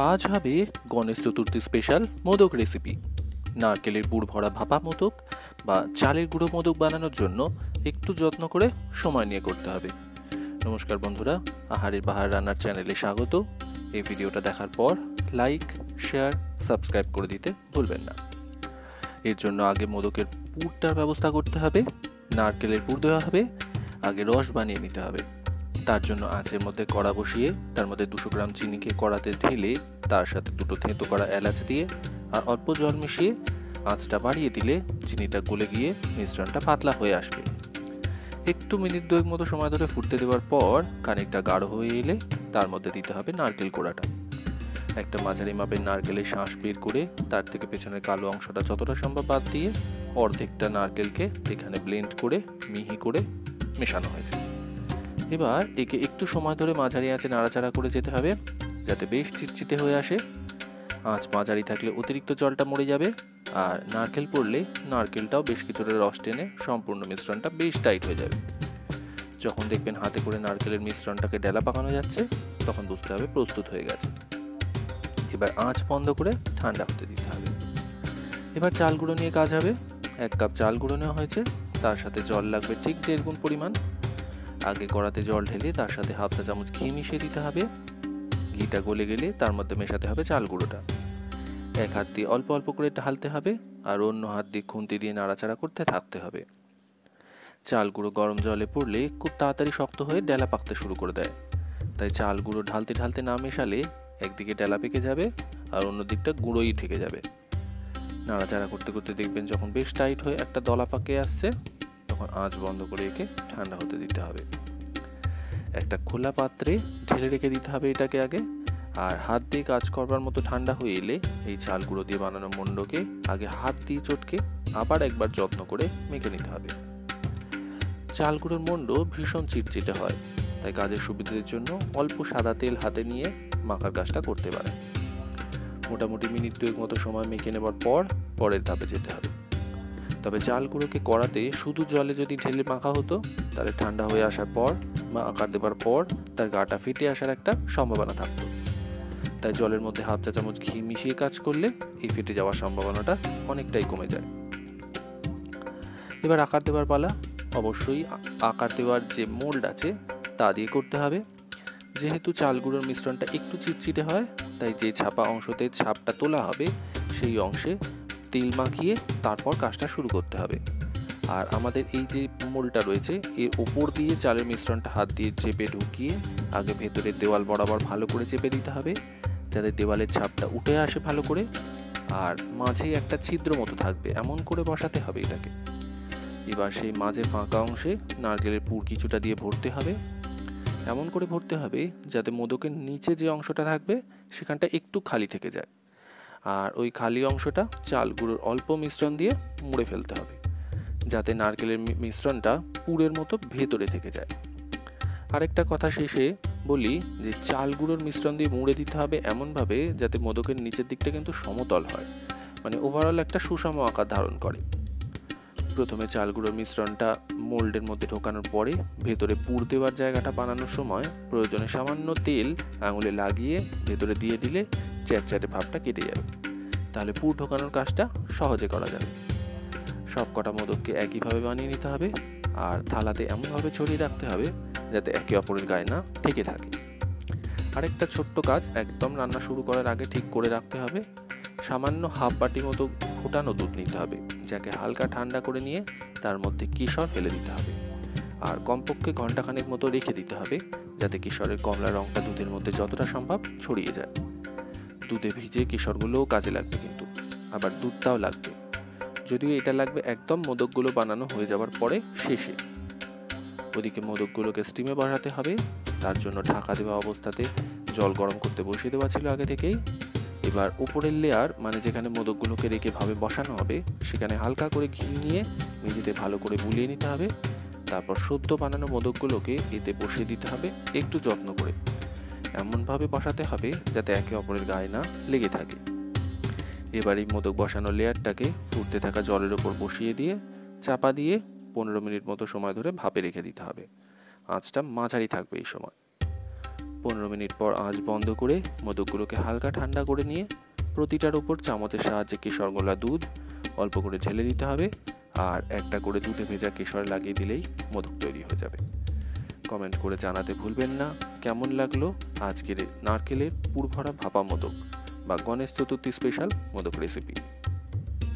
আজ হবে Ganesh Chaturthi special modak recipe. নারকেলের পুর ভরা ভাপা মোদক বা চালের গুঁড়ো মোদক বানানোর জন্য একটু যত্ন করে সময় নিয়ে করতে হবে। নমস্কার বন্ধুরা, আহারের বাহার রান্নার চ্যানেলে স্বাগত। এই ভিডিওটা দেখার পর লাইক, শেয়ার, সাবস্ক্রাইব করে দিতে ভুলবেন না। এর জন্য আগে মোদকের পুরটার ব্যবস্থা করতে হবে। নারকেলের পুর দেওয়া হবে, আগে রস বানিয়ে নিতে হবে। তার জন্য আঁচের মধ্যে কড়া বসিয়ে তার মধ্যে 200 গ্রাম চিনিকে কড়াতে ঢেলে তার সাথে দুটো থেঁতো করা এলাচ দিয়ে আর অল্প জল মিশিয়ে আঁচটা বাড়িয়ে দিলে চিনিটা গলে গিয়ে মিশ্রণটা পাতলা হয়ে আসবে। একটু মিনিট দুয়েক মতো সময় ধরে ফুটতে দেওয়ার পর খানিকটা গাঢ় হয়ে এলে তার মধ্যে দিতে হবে নারকেল কোড়াটা। একটা মাঝারি মাপের নারকেলের শাঁস বের করে তার থেকে পেছনের কালো অংশটা যতটা সম্ভব বাদ দিয়ে অর্ধেকটা নারকেলকে এখানে ব্লেন্ড করে মিহি করে মেশানো হয়েছে। এবার একে একটু সময় ধরে মাঝারি আঁচে নাড়াচাড়া করে যেতে হবে যাতে বেশ চিটচিটে হয়ে আসে। আঁচ মাঝারি থাকলে অতিরিক্ত জলটা মরে যাবে, আর নারকেল পড়লে নারকেলটাও বেশ কিছুটা রস টেনে সম্পূর্ণ মিশ্রণটা বেশ টাইট হয়ে যাবে। যখন দেখবেন হাতে করে নারকেলের মিশ্রণটাকে ডেলা পাকানো যাচ্ছে তখন বুঝতে হবে প্রস্তুত হয়ে গেছে। এবার আঁচ বন্ধ করে ঠান্ডা হতে দিতে হবে। এবার চাল গুঁড়ো নিয়ে কাজ হবে। 1 কাপ চাল গুঁড়ো নেওয়া হয়েছে, তার সাথে জল লাগবে ঠিক 1.5 গুণ পরিমাণ। আগে কড়াতে জল ঢেলে তার সাথে হাফ চা চামচ ঘি মিশিয়ে দিতে হবে। ঘিটা গলে গেলে তার মধ্যে মেশাতে হবে চাল গুঁড়োটা। এক হাত দিয়ে অল্প অল্প করে ঢালতে হবে আর অন্য হাত দিয়ে খুন্তি দিয়ে নাড়াচাড়া করতে থাকতে হবে। চাল গুঁড়ো গরম জলে পড়লে খুব তাড়াতাড়ি শক্ত হয়ে ডেলা পাকতে শুরু করে দেয়, তাই চাল গুঁড়ো ঢালতে ঢালতে না মেশালে একদিকে ডেলা পেকে যাবে আর অন্য দিকটা গুঁড়োই থেকে যাবে। নাড়াচাড়া করতে করতে দেখবেন যখন বেশ টাইট হয়ে একটা দলা পাকে আসছে তখন আঁচ বন্ধ করে একে ঠান্ডা হতে দিতে হবে। একটা খোলা পাত্রে ঢেলে রেখে দিতে হবে এটাকে আগে, আর হাত দিয়ে কাজ করবার মতো ঠান্ডা হয়ে এলে এই চাল গুঁড়ো দিয়ে বানানো মন্ডকে আগে হাত দিয়ে চটকে আবার একবার যত্ন করে মেখে নিতে হবে। চাল গুঁড়োর মন্ড ভীষণ চিটচিটে হয়, তাই কাজের সুবিধার জন্য অল্প সাদা তেল হাতে নিয়ে মাখার কাজটা করতে পারে। মোটামুটি মিনিট 2 মতো সময় মেখে নেবার পর পরের ধাপে যেতে হবে। তবে চাল গুঁড়োকে কড়াতে শুধু জলে যদি ঢেলে মাখা হতো তাহলে ঠান্ডা হয়ে আসার পর বা আকার দেবার পর তার গাটা ফেটে আসার একটা সম্ভাবনা থাকতো। তাই জলের মধ্যে হাফ চা চামচ ঘি মিশিয়ে কাজ করলে এই ফেটে যাওয়ার সম্ভাবনাটা অনেকটাই কমে যায়। এবার আকার দেবার পালা। অবশ্যই আকার দেওয়ার যে মোল্ড আছে তা দিয়ে করতে হবে। যেহেতু চাল গুঁড়োর মিশ্রণটা একটু চিটচিটে হয়, তাই যে ছাপা অংশতে ছাপটা তোলা হবে সেই অংশে তেল মাখিয়ে তারপর কাজটা শুরু করতে হবে। আর আমাদের এই যে মোলটা রয়েছে এর ওপর দিয়ে চালের মিশ্রণটা হাত দিয়ে চেপে ঢুকিয়ে আগে ভেতরের দেওয়াল বরাবর ভালো করে চেপে দিতে হবে যাতে দেওয়ালের ছাপটা উঠে আসে ভালো করে, আর মাঝে একটা ছিদ্র মতো থাকবে এমন করে বসাতে হবে এটাকে। এবার সেই মাঝে ফাঁকা অংশে নারকেলের পুর কিছুটা দিয়ে ভরতে হবে। এমন করে ভরতে হবে যাতে মোদকের নিচে যে অংশটা থাকবে সেখানটা একটু খালি থেকে যায়, আর ওই খালি অংশটা চাল গুঁড়োর অল্প মিশ্রণ দিয়ে মুড়ে ফেলতে হবে যাতে নারকেলের মিশ্রণটা পুরের মতো ভেতরে থেকে যায়। আরেকটা কথা শেষে বলি যে চাল গুঁড়োর মিশ্রণ দিয়ে মুড়ে দিতে হবে এমনভাবে যাতে মোদকের নিচের দিকটা কিন্তু সমতল হয়, মানে ওভারঅল একটা সুষম আকার ধারণ করে। প্রথমে চাল গুঁড়োর মিশ্রণটা মোল্ডের মধ্যে ঢোকানোর পরে ভেতরে পুর দেওয়ার জায়গাটা বানানোর সময় প্রয়োজনে সামান্য তেল আঙুলে লাগিয়ে ভেতরে দিয়ে দিলে চ্যাটচ্যাটে ভাবটা কেটে যাবে, তাহলে পুর ঢোকানোর কাজটা সহজে করা যাবে। সব কটা মোদককে একইভাবে বানিয়ে নিতে হবে আর থালাতে এমনভাবে ছড়িয়ে রাখতে হবে যাতে একে অপরের গায়ে না ঠেকে থাকে। আরেকটা ছোট্ট কাজ একদম রান্না শুরু করার আগে ঠিক করে রাখতে হবে। সামান্য হাফ বাটি মতো ফোটানো দুধ নিতে হবে, যাকে হালকা ঠান্ডা করে নিয়ে তার মধ্যে কেশর ফেলে দিতে হবে আর কমপক্ষে ঘন্টাখানেক মতো রেখে দিতে হবে যাতে কেশরের কমলা রঙটা দুধের মধ্যে যতটা সম্ভব ছড়িয়ে যায়। দুধে ভিজে কেশরগুলোও কাজে লাগবে, কিন্তু আবার দুধটাও লাগবে, যদিও এটা লাগবে একদম মোদকগুলো বানানো হয়ে যাওয়ার পরে শেষে। ওদিকে মোদকগুলোকে স্টিমে বসাতে হবে, তার জন্য ঢাকা দেওয়া অবস্থাতে জল গরম করতে বসিয়ে দেওয়া ছিল আগে থেকেই। এবার উপরের লেয়ার মানে যেখানে মোদকগুলোকে রেখে ভাবে বসানো হবে সেখানে হালকা করে ঘি নিয়ে মেঝেতে ভালো করে বুলিয়ে নিতে হবে। তারপর সদ্য বানানো মোদকগুলোকে এতে বসিয়ে দিতে হবে একটু যত্ন করে, এমনভাবে বসাতে হবে যাতে একে অপরের গায়ে না লেগে থাকে। এবার এই মোদক বসানো লেয়ারটাকে ফুটতে থাকা জলের ওপর বসিয়ে দিয়ে চাপা দিয়ে 15 মিনিট মতো সময় ধরে ভাপে রেখে দিতে হবে। আঁচটা মাঝারি থাকবে এই সময়। 15 মিনিট পর আঁচ বন্ধ করে মোদকগুলোকে হালকা ঠান্ডা করে নিয়ে প্রতিটার উপর চামচের সাহায্যে কেশর গোলা দুধ অল্প করে ঢেলে দিতে হবে, আর একটা করে দুধে ভেজা কেশর লাগিয়ে দিলেই মোদক তৈরি হয়ে যাবে। কমেন্ট করে জানাতে ভুলবেন না কেমন লাগলো আজকের নারকেলের পুর ভরা ভাপা মোদক বা গণেশ চতুর্থী স্পেশাল মোদক রেসিপি।